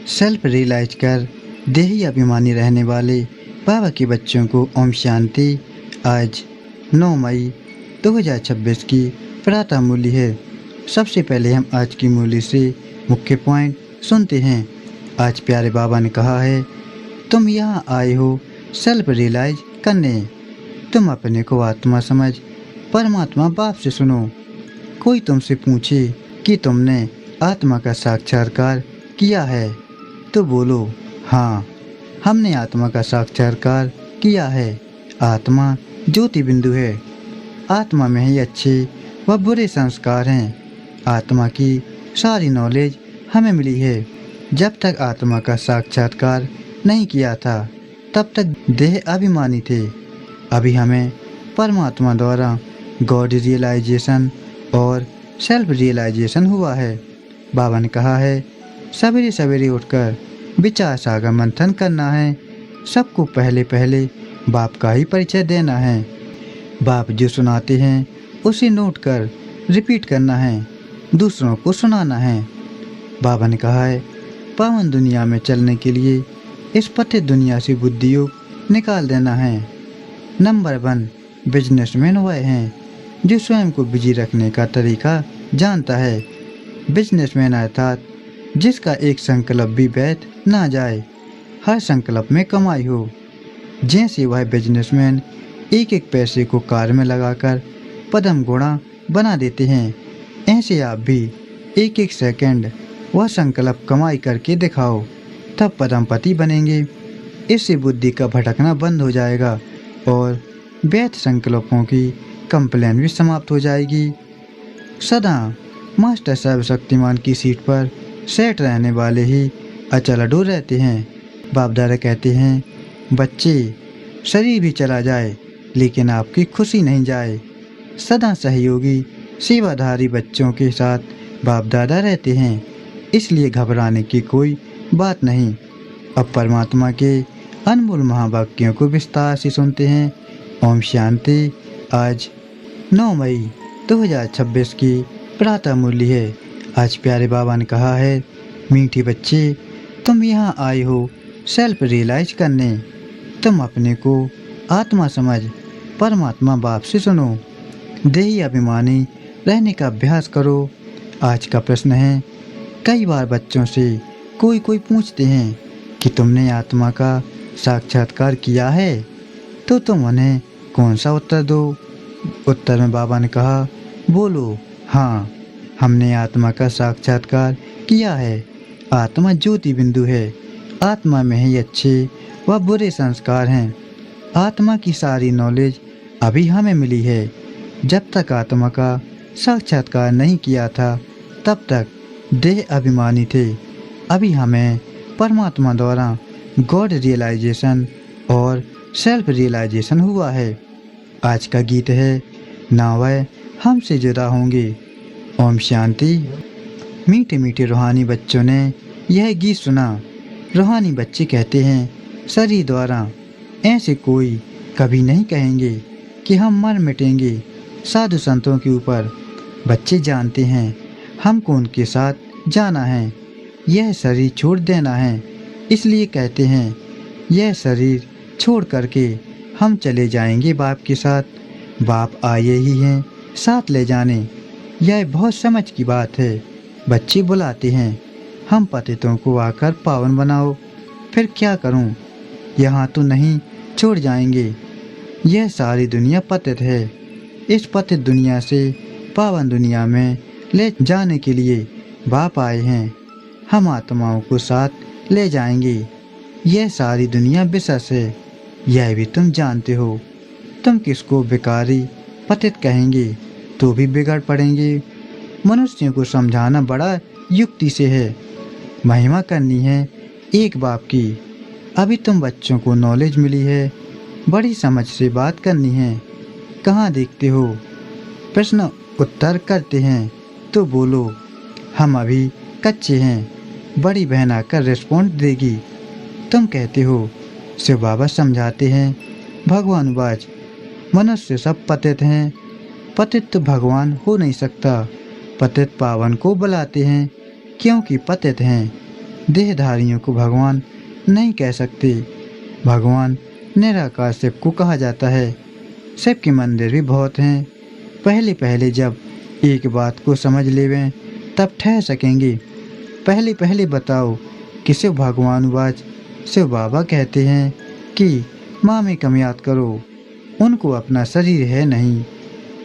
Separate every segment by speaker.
Speaker 1: Self realise कर देही अभिमानी रहने वाले बाबा के बच्चों को ओम शांति। आज 9 मई 2026 की प्रातः मूल्य है। सबसे पहले हम आज की मूल्य से मुख्य पॉइंट सुनते हैं। आज प्यारे बाबा ने कहा है, तुम यहाँ आए हो सेल्फ रियलाइज करने। तुम अपने को आत्मा समझ परमात्मा बाप से सुनो। कोई तुमसे पूछे कि तुमने आत्मा का साक्षात्कार किया है तो बोलो, हाँ, हमने आत्मा का साक्षात्कार किया है। आत्मा ज्योति बिंदु है। आत्मा में ही अच्छे व बुरे संस्कार हैं। आत्मा की सारी नॉलेज हमें मिली है। जब तक आत्मा का साक्षात्कार नहीं किया था तब तक देह अभिमानी थे। अभी हमें परमात्मा द्वारा गॉड रियलाइजेशन और सेल्फ रियलाइजेशन हुआ है। बाबा ने कहा है, सवेरे सवेरे उठकर विचार सागर मंथन करना है। सबको पहले पहले बाप का ही परिचय देना है। बाप जो सुनाते हैं उसे नोट कर रिपीट करना है, दूसरों को सुनाना है। बाबा ने कहा है, पावन दुनिया में चलने के लिए इस पतित दुनिया से बुद्धि योग निकाल देना है। नंबर 1 बिजनेसमैन वह हैं जो स्वयं को बिजी रखने का तरीका जानता है। बिजनेसमैन अर्थात जिसका एक संकल्प भी व्यर्थ ना जाए, हर संकल्प में कमाई हो। जैसे वह बिजनेसमैन एक एक पैसे को कार्य में लगाकर पदम गुणा बना देते हैं, ऐसे आप भी एक एक सेकंड वह संकल्प कमाई करके दिखाओ, तब पदमपति बनेंगे। इससे बुद्धि का भटकना बंद हो जाएगा और व्यर्थ संकल्पों की कंप्लेन भी समाप्त हो जाएगी। सदा मास्टर सर्वशक्तिमान की सीट पर सेट रहने वाले ही अचल अडोल रहते हैं। बाप दादा कहते हैं, बच्चे, शरीर भी चला जाए लेकिन आपकी खुशी नहीं जाए। सदा सहयोगी सेवाधारी बच्चों के साथ बाप दादा रहते हैं, इसलिए घबराने की कोई बात नहीं। अब परमात्मा के अनमोल महावाक्यों को विस्तार से सुनते हैं। ओम शांति। आज 9 मई 2026 की प्रातः मूल्य है। आज प्यारे बाबा ने कहा है, मीठे बच्चे, तुम यहाँ आए हो सेल्फ रियलाइज करने। तुम अपने को आत्मा समझ परमात्मा बाप से सुनो। देही अभिमानी रहने का अभ्यास करो। आज का प्रश्न है, कई बार बच्चों से कोई पूछते हैं कि तुमने आत्मा का साक्षात्कार किया है, तो तुम उन्हें कौन सा उत्तर दो? उत्तर में बाबा ने कहा, बोलो, हाँ, हमने आत्मा का साक्षात्कार किया है। आत्मा ज्योति बिंदु है। आत्मा में ही अच्छे व बुरे संस्कार हैं। आत्मा की सारी नॉलेज अभी हमें मिली है। जब तक आत्मा का साक्षात्कार नहीं किया था तब तक देह अभिमानी थे। अभी हमें परमात्मा द्वारा गॉड रियलाइजेशन और सेल्फ रियलाइजेशन हुआ है। आज का गीत है, ना वह हमसे जुदा होंगे। ओम शांति। मीठे मीठे रूहानी बच्चों ने यह गीत सुना। रूहानी बच्चे कहते हैं, शरीर द्वारा ऐसे कोई कभी नहीं कहेंगे कि हम मर मिटेंगे। साधु संतों के ऊपर बच्चे जानते हैं हमको उनके साथ जाना है, यह शरीर छोड़ देना है। इसलिए कहते हैं, यह शरीर छोड़ करके हम चले जाएंगे बाप के साथ। बाप आए ही हैं साथ ले जाने। यह बहुत समझ की बात है। बच्चे बुलाते हैं, हम पतितों को आकर पावन बनाओ। फिर क्या करूं? यहाँ तो नहीं छोड़ जाएंगे। यह सारी दुनिया पतित है। इस पतित दुनिया से पावन दुनिया में ले जाने के लिए बाप आए हैं। हम आत्माओं को साथ ले जाएंगे। यह सारी दुनिया विशेष है, यह भी तुम जानते हो। तुम किसको बेकारी पतित कहेंगे तो भी बिगड़ पड़ेंगे। मनुष्यों को समझाना बड़ा युक्ति से है। महिमा करनी है एक बाप की। अभी तुम बच्चों को नॉलेज मिली है, बड़ी समझ से बात करनी है। कहाँ देखते हो? प्रश्न उत्तर करते हैं तो बोलो, हम अभी कच्चे हैं। बड़ी बहन आकर रिस्पॉन्ड देगी। तुम कहते हो, शिव बाबा समझाते हैं। भगवान वाच, मनुष्य सब पतित हैं। पतित तो भगवान हो नहीं सकता। पतित पावन को बुलाते हैं क्योंकि पतित हैं। देहधारियों को भगवान नहीं कह सकते। भगवान निराकार शिव को कहा जाता है। शिव के मंदिर भी बहुत हैं। पहले पहले जब एक बात को समझ लेवें तब ठहर सकेंगे। पहले पहले बताओ कि शिव भगवान वाच शिव बाबा कहते हैं कि माँ में कम याद करो, उनको अपना शरीर है नहीं।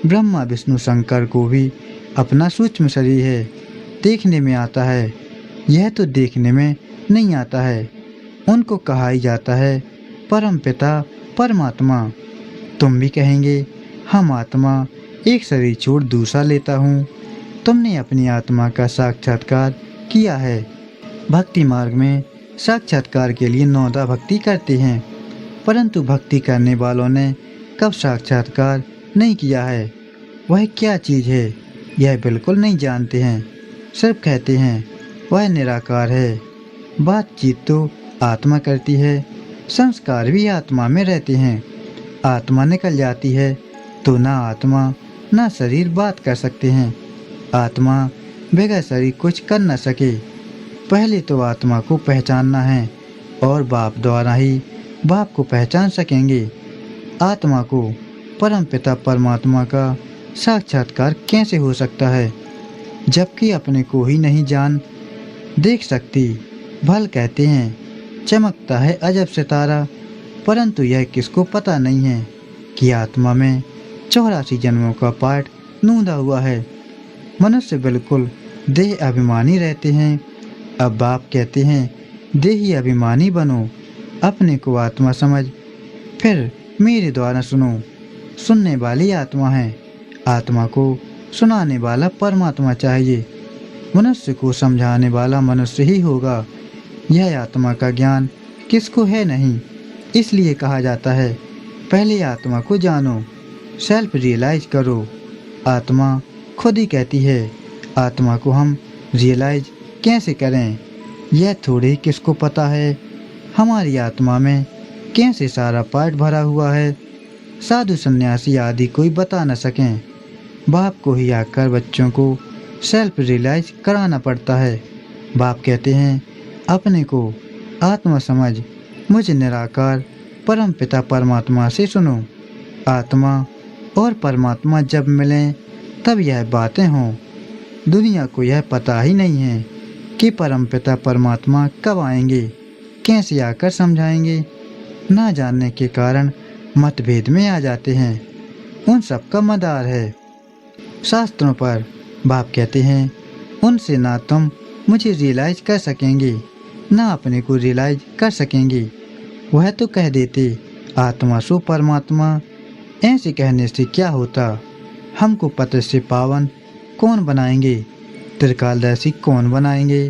Speaker 1: ब्रह्मा विष्णु शंकर को भी अपना सूक्ष्म शरीर है, देखने में आता है। यह तो देखने में नहीं आता है। उनको कहा ही जाता है परम पिता परमात्मा। तुम भी कहेंगे हम आत्मा एक शरीर छोड़ दूसरा लेता हूँ। तुमने अपनी आत्मा का साक्षात्कार किया है। भक्ति मार्ग में साक्षात्कार के लिए नौदा भक्ति करते हैं, परंतु भक्ति करने वालों ने कब साक्षात्कार नहीं किया है, वह क्या चीज़ है यह बिल्कुल नहीं जानते हैं। सिर्फ कहते हैं वह निराकार है। बातचीत तो आत्मा करती है, संस्कार भी आत्मा में रहते हैं। आत्मा निकल जाती है तो ना आत्मा ना शरीर बात कर सकते हैं। आत्मा बगैर शरीर कुछ कर न सके। पहले तो आत्मा को पहचानना है और बाप द्वारा ही बाप को पहचान सकेंगे। आत्मा को परमपिता परमात्मा का साक्षात्कार कैसे हो सकता है जबकि अपने को ही नहीं जान देख सकती। भल कहते हैं चमकता है अजब सितारा, परंतु यह किसको पता नहीं है कि आत्मा में 84 जन्मों का पाठ नूंदा हुआ है। मनुष्य बिल्कुल देह अभिमानी रहते हैं। अब बाप कहते हैं देही अभिमानी बनो, अपने को आत्मा समझ, फिर मेरे द्वारा सुनो। सुनने वाली आत्मा है, आत्मा को सुनाने वाला परमात्मा चाहिए। मनुष्य को समझाने वाला मनुष्य ही होगा। यह आत्मा का ज्ञान किसको है नहीं, इसलिए कहा जाता है पहले आत्मा को जानो, सेल्फ रियलाइज करो। आत्मा खुद ही कहती है। आत्मा को हम रियलाइज कैसे करें यह थोड़ी किसको पता है। हमारी आत्मा में कैसे सारा पार्ट भरा हुआ है, साधु सन्यासी आदि कोई बता न सकें। बाप को ही आकर बच्चों को सेल्फ रियलाइज कराना पड़ता है। बाप कहते हैं अपने को आत्मा समझ, मुझे निराकार परम पिता परमात्मा से सुनो। आत्मा और परमात्मा जब मिलें तब यह बातें हों। दुनिया को यह पता ही नहीं है कि परमपिता परमात्मा कब आएंगे, कैसे आकर समझाएंगे। ना जानने के कारण मतभेद में आ जाते हैं। उन सब का मदार है शास्त्रों पर। बाप कहते हैं उनसे ना तुम मुझे रियलाइज कर सकेंगे ना अपने को रियलाइज कर सकेंगे। वह तो कह देते आत्मा सो परमात्मा। ऐसे कहने से क्या होता। हमको पत्र से पावन कौन बनाएंगे, त्रिकालदर्शी कौन बनाएंगे।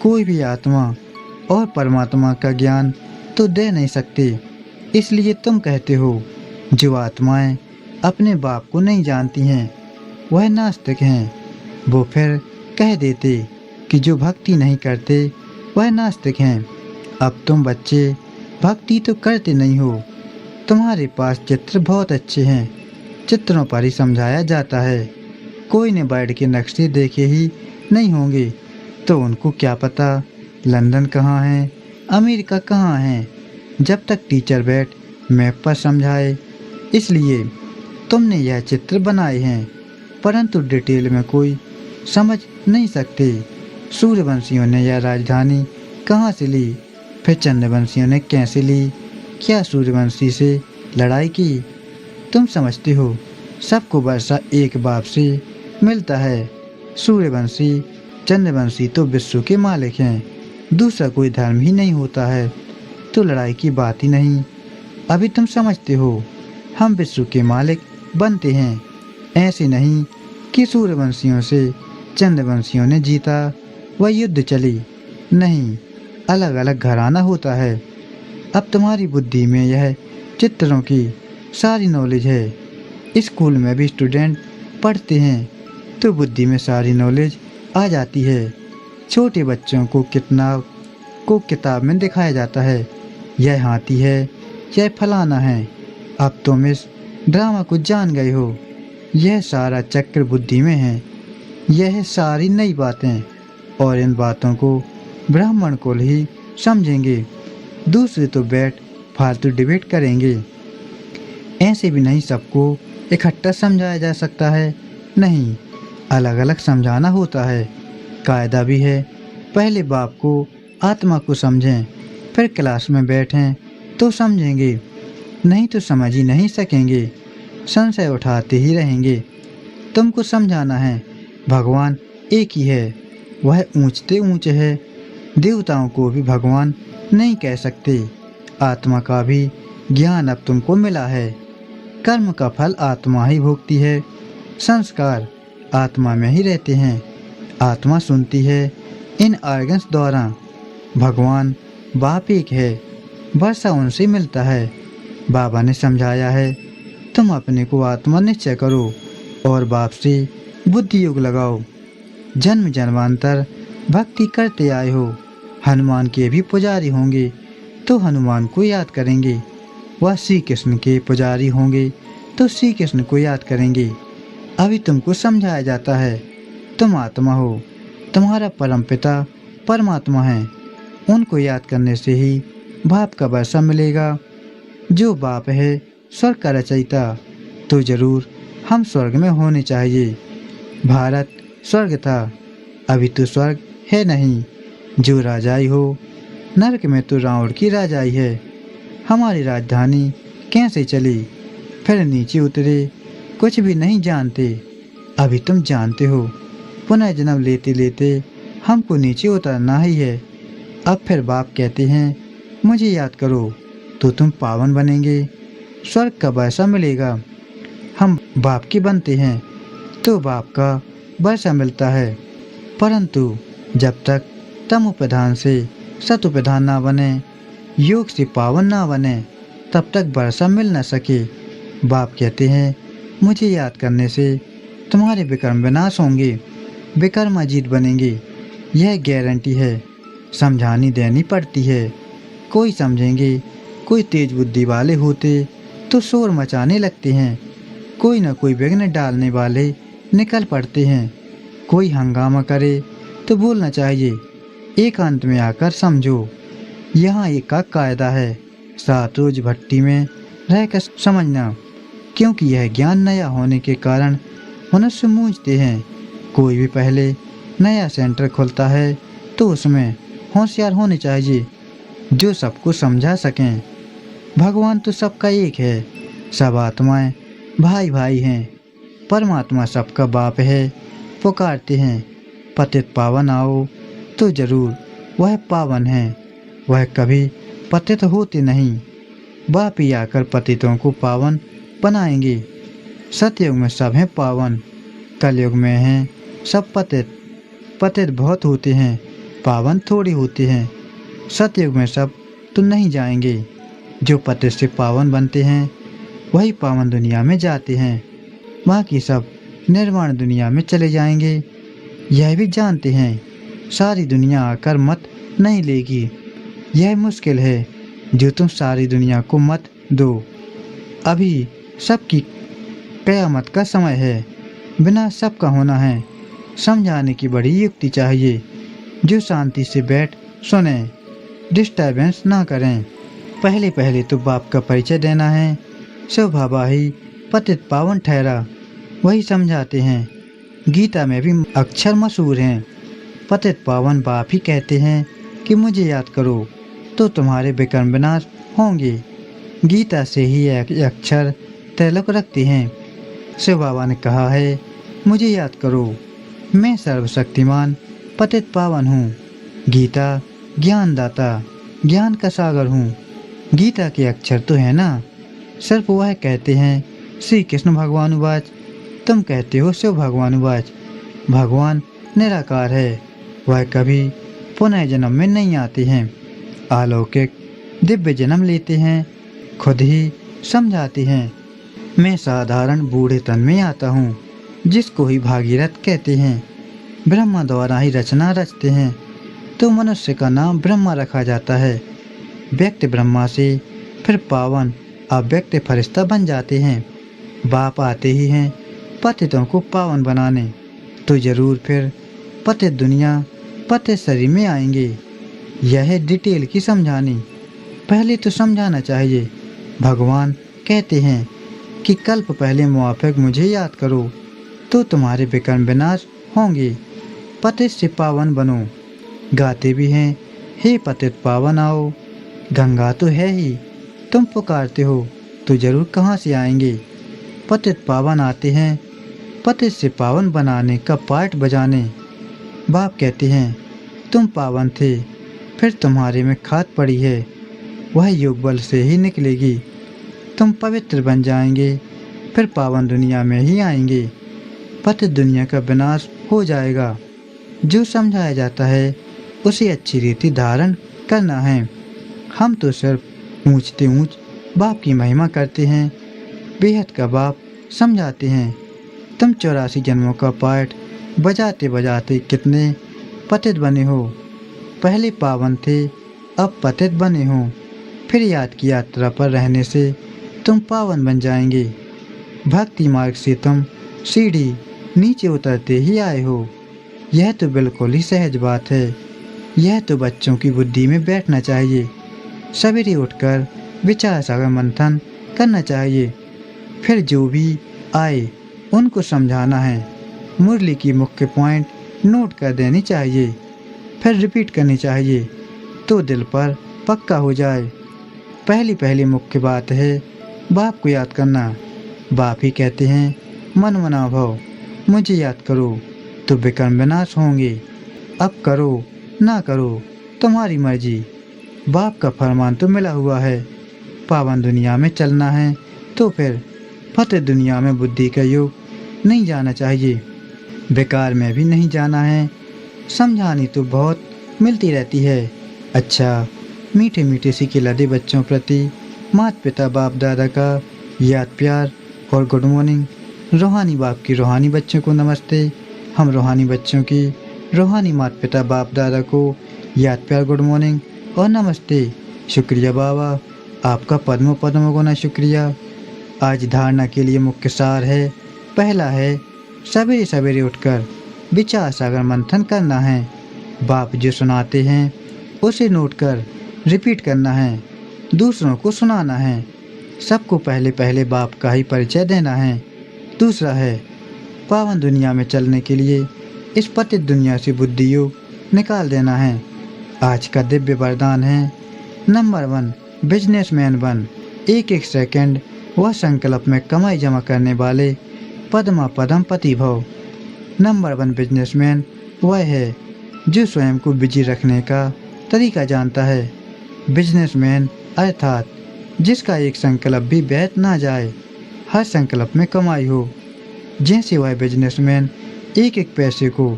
Speaker 1: कोई भी आत्मा और परमात्मा का ज्ञान तो दे नहीं सकते। इसलिए तुम कहते हो जो आत्माएं अपने बाप को नहीं जानती हैं वह नास्तिक हैं। वो फिर कह देते कि जो भक्ति नहीं करते वह नास्तिक हैं। अब तुम बच्चे भक्ति तो करते नहीं हो। तुम्हारे पास चित्र बहुत अच्छे हैं, चित्रों पर ही समझाया जाता है। कोई ने बैठ के नक्शे देखे ही नहीं होंगे तो उनको क्या पता लंदन कहाँ है, अमेरिका कहाँ है, जब तक टीचर बैठ मैप पर समझाए। इसलिए तुमने यह चित्र बनाए हैं, परंतु डिटेल में कोई समझ नहीं सकते। सूर्यवंशियों ने यह राजधानी कहाँ से ली, फिर चंद्रवंशियों ने कैसे ली, क्या सूर्यवंशी से लड़ाई की। तुम समझते हो सबको वर्षा एक बाप से मिलता है। सूर्यवंशी चंद्रवंशी तो विश्व के मालिक हैं, दूसरा कोई धर्म ही नहीं होता है, तो लड़ाई की बात ही नहीं। अभी तुम समझते हो हम विश्व के मालिक बनते हैं। ऐसे नहीं कि सूर्यवंशियों से चंद्रवंशियों ने जीता वह युद्ध चली, नहीं, अलग अलग घराना होता है। अब तुम्हारी बुद्धि में यह चित्रों की सारी नॉलेज है। स्कूल में भी स्टूडेंट पढ़ते हैं तो बुद्धि में सारी नॉलेज आ जाती है। छोटे बच्चों को किताब में दिखाया जाता है, यह हाथी है, यह फलाना है। अब तुम इस ड्रामा को जान गए हो। यह सारा चक्र बुद्धि में है। यह सारी नई बातें और इन बातों को ब्राह्मण को ही समझेंगे, दूसरे तो बैठ फालतू डिबेट करेंगे। ऐसे भी नहीं सबको इकट्ठा समझाया जा सकता है, नहीं, अलग अलग समझाना होता है। कायदा भी है, पहले बाप को आत्मा को समझें, फिर क्लास में बैठें तो समझेंगे, नहीं तो समझ ही नहीं सकेंगे, संशय उठाते ही रहेंगे। तुमको समझाना है भगवान एक ही है, वह ऊंचते ऊंचे है, देवताओं को भी भगवान नहीं कह सकते। आत्मा का भी ज्ञान अब तुमको मिला है, कर्म का फल आत्मा ही भोगती है, संस्कार आत्मा में ही रहते हैं, आत्मा सुनती है इन ऑर्गन्स द्वारा। भगवान बाप एक है, वर्षा उनसे मिलता है। बाबा ने समझाया है, तुम अपने को आत्मा निश्चय करो और बाप से बुद्धि योग लगाओ। जन्म जन्मांतर भक्ति करते आए हो, हनुमान के भी पुजारी होंगे तो हनुमान को याद करेंगे, वह श्री कृष्ण के पुजारी होंगे तो श्री कृष्ण को याद करेंगे। अभी तुमको समझाया जाता है, तुम आत्मा हो, तुम्हारा परमपिता परमात्मा है, उनको याद करने से ही बाप का वर्षा मिलेगा। जो बाप है स्वर्ग का रचयिता, तो जरूर हम स्वर्ग में होने चाहिए। भारत स्वर्ग था, अभी तो स्वर्ग है नहीं, जो राजाई हो, नरक में तो रावण की राजाई है। हमारी राजधानी कैसे चली, फिर नीचे उतरे, कुछ भी नहीं जानते। अभी तुम जानते हो, पुनः जन्म लेते लेते हमको नीचे उतरना ही है। अब फिर बाप कहते हैं मुझे याद करो तो तुम पावन बनेंगे, स्वर्ग का वर्षा मिलेगा। हम बाप के बनते हैं तो बाप का वर्षा मिलता है, परंतु जब तक तम उपादान से सत उपादान ना बने, योग से पावन ना बने, तब तक वर्षा मिल न सके। बाप कहते हैं मुझे याद करने से तुम्हारे विकर्म विनाश होंगे, विकर्म अजीत बनेंगे, यह गारंटी है। समझानी देनी पड़ती है। कोई समझेंगे, कोई तेज बुद्धि वाले होते तो शोर मचाने लगते हैं, कोई न कोई विघ्न डालने वाले निकल पड़ते हैं। कोई हंगामा करे तो बोलना चाहिए, एकांत में आकर समझो। यहाँ एक का कायदा है, 7 रोज भट्टी में रहकर समझना, क्योंकि यह ज्ञान नया होने के कारण मनुष्य मूझते हैं। कोई भी पहले नया सेंटर खोलता है तो उसमें होशियार होने चाहिए, जो सबको समझा सकें। भगवान तो सबका एक है, सब आत्माएं भाई भाई हैं, परमात्मा सबका बाप है। पुकारते हैं पतित पावन आओ, तो जरूर वह पावन है, वह कभी पतित होते नहीं। बाप ही आकर पतितों को पावन बनाएंगे। सतयुग में सब हैं पावन, कलयुग में हैं सब पतित। पतित बहुत होते हैं, पावन थोड़ी होते हैं। सतयुग में सब तो नहीं जाएंगे, जो पतित से पावन बनते हैं वही पावन दुनिया में जाते हैं, बाकी सब निर्वाण दुनिया में चले जाएंगे। यह भी जानते हैं सारी दुनिया आकर मत नहीं लेगी, यह मुश्किल है जो तुम सारी दुनिया को मत दो। अभी सबकी क़यामत का समय है, बिना सबका होना है। समझाने की बड़ी युक्ति चाहिए, जो शांति से बैठ सुने, डिस्टर्बेंस ना करें। पहले पहले तो बाप का परिचय देना है। शिव बाबा ही पतित पावन ठहरा, वही समझाते हैं। गीता में भी अक्षर मशहूर हैं, पतित पावन बाप ही कहते हैं कि मुझे याद करो तो तुम्हारे विकर्म विनाश होंगे। गीता से ही एक अक्षर तैलुक रखते हैं। शिव बाबा ने कहा है मुझे याद करो, मैं सर्वशक्तिमान पतित पावन हूँ। गीता ज्ञानदाता, ज्ञान का सागर हूँ। गीता के अक्षर तो है ना, सिर्फ वह कहते हैं श्री कृष्ण भगवानुवाच, तुम कहते हो शिव भगवानुवाच। भगवान निराकार है, वह कभी पुनः जन्म में नहीं आते हैं, अलौकिक दिव्य जन्म लेते हैं, खुद ही समझाते हैं। मैं साधारण बूढ़े तन में आता हूँ, जिसको ही भागीरथ कहते हैं। ब्रह्मा द्वारा ही रचना रचते हैं, तो मनुष्य का नाम ब्रह्मा रखा जाता है। व्यक्ति ब्रह्मा से फिर पावन अव्यक्त फरिश्ता बन जाते हैं। बाप आते ही हैं पतितों को पावन बनाने, तो जरूर फिर पतित दुनिया पतित शरीर में आएंगे। यह है डिटेल की समझानी। पहले तो समझाना चाहिए। भगवान कहते हैं कि कल्प पहले मुआफिक मुझे याद करो तो तुम्हारे विकर्म विनाश होंगे। पतित से पावन बनो। गाते भी हैं, हे पतित पावन आओ। गंगा तो है ही, तुम पुकारते हो तो जरूर कहाँ से आएंगे। पतित पावन आते हैं पतित से पावन बनाने का पार्ट बजाने। बाप कहते हैं तुम पावन थे, फिर तुम्हारे में खाद पड़ी है, वह योग बल से ही निकलेगी। तुम पवित्र बन जाएंगे, फिर पावन दुनिया में ही आएंगे। पतित दुनिया का विनाश हो जाएगा। जो समझाया जाता है उसे अच्छी रीति धारण करना है। हम तो सिर्फ ऊंचते ऊंच बाप की महिमा करते हैं, बेहद का बाप समझाते हैं। तुम 84 जन्मों का पाठ बजाते बजाते कितने पतित बने हो। पहले पावन थे, अब पतित बने हो। फिर याद की यात्रा पर रहने से तुम पावन बन जाएंगे। भक्ति मार्ग से तुम सीढ़ी नीचे उतरते ही आए हो। यह तो बिल्कुल ही सहज बात है। यह तो बच्चों की बुद्धि में बैठना चाहिए। सवेरे उठकर विचार सागर मंथन करना चाहिए। फिर जो भी आए उनको समझाना है। मुरली की मुख्य पॉइंट नोट कर देनी चाहिए, फिर रिपीट करनी चाहिए तो दिल पर पक्का हो जाए। पहली मुख्य बात है बाप को याद करना। बाप ही कहते हैं मन मना भव, मुझे याद करो तो विकर्म विनाश होंगे। अब करो ना करो तुम्हारी मर्जी। बाप का फरमान तो मिला हुआ है। पावन दुनिया में चलना है तो फिर पतित दुनिया में बुद्धि का योग नहीं जाना चाहिए, बेकार में भी नहीं जाना है। समझानी तो बहुत मिलती रहती है। अच्छा, मीठे मीठे सिक्के लदे बच्चों प्रति माता पिता बाप दादा का याद प्यार और गुड मॉर्निंग। रूहानी बाप की रूहानी बच्चों को नमस्ते। हम रूहानी बच्चों की रूहानी माता पिता बाप दादा को याद प्यार गुड मॉर्निंग और नमस्ते। शुक्रिया बाबा, आपका पद्मों पद्मों गुना शुक्रिया। आज धारणा के लिए मुख्य सार है। पहला है सवेरे सवेरे उठकर विचार सागर मंथन करना है। बाप जो सुनाते हैं उसे नोट कर रिपीट करना है, दूसरों को सुनाना है। सबको पहले बाप का ही परिचय देना है। दूसरा है पावन दुनिया में चलने के लिए इस पतित दुनिया से बुद्धि योग निकाल देना है। आज का दिव्य वरदान है नंबर 1 बिजनेसमैन बन। एक एक सेकंड वह संकल्प में कमाई जमा करने वाले पद्मा पदम पति भव। नंबर 1 बिजनेसमैन वह है जो स्वयं को बिजी रखने का तरीका जानता है। बिजनेसमैन अर्थात जिसका एक संकल्प भी व्यर्थ ना जाए, हर संकल्प में कमाई हो। जैसे वह बिजनेसमैन एक एक पैसे को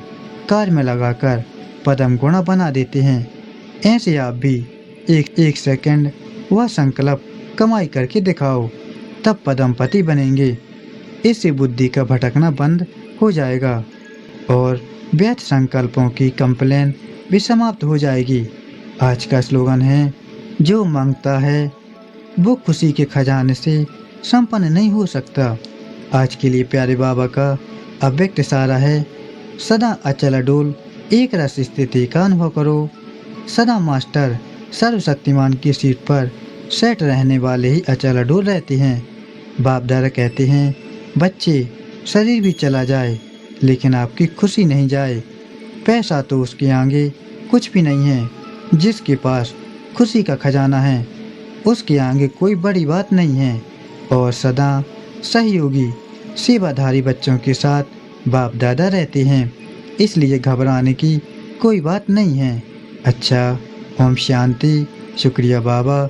Speaker 1: कार में लगाकर पदम गुणा बना देते हैं, ऐसे आप भी एक सेकंड वह संकल्प कमाई करके दिखाओ, तब पदमपति बनेंगे। इससे बुद्धि का भटकना बंद हो जाएगा और व्यर्थ संकल्पों की कंप्लेन भी समाप्त हो जाएगी। आज का स्लोगन है जो मांगता है वो खुशी के खजाने से संपन्न नहीं हो सकता। आज के लिए प्यारे बाबा का अव्यक्त इशारा है सदा अचल अडोल एक रस स्थिति का अनुभव करो। सदा मास्टर सर्वशक्तिमान की सीट पर सेट रहने वाले ही अचल अडोल रहते हैं। बाप दादा कहते हैं बच्चे शरीर भी चला जाए लेकिन आपकी खुशी नहीं जाए। पैसा तो उसके आगे कुछ भी नहीं है। जिसके पास खुशी का खजाना है उसके आगे कोई बड़ी बात नहीं है। और सदा सहयोगी सेवाधारी बच्चों के साथ बाप दादा रहते हैं, इसलिए घबराने की कोई बात नहीं है। अच्छा, ओम शांति। शुक्रिया बाबा।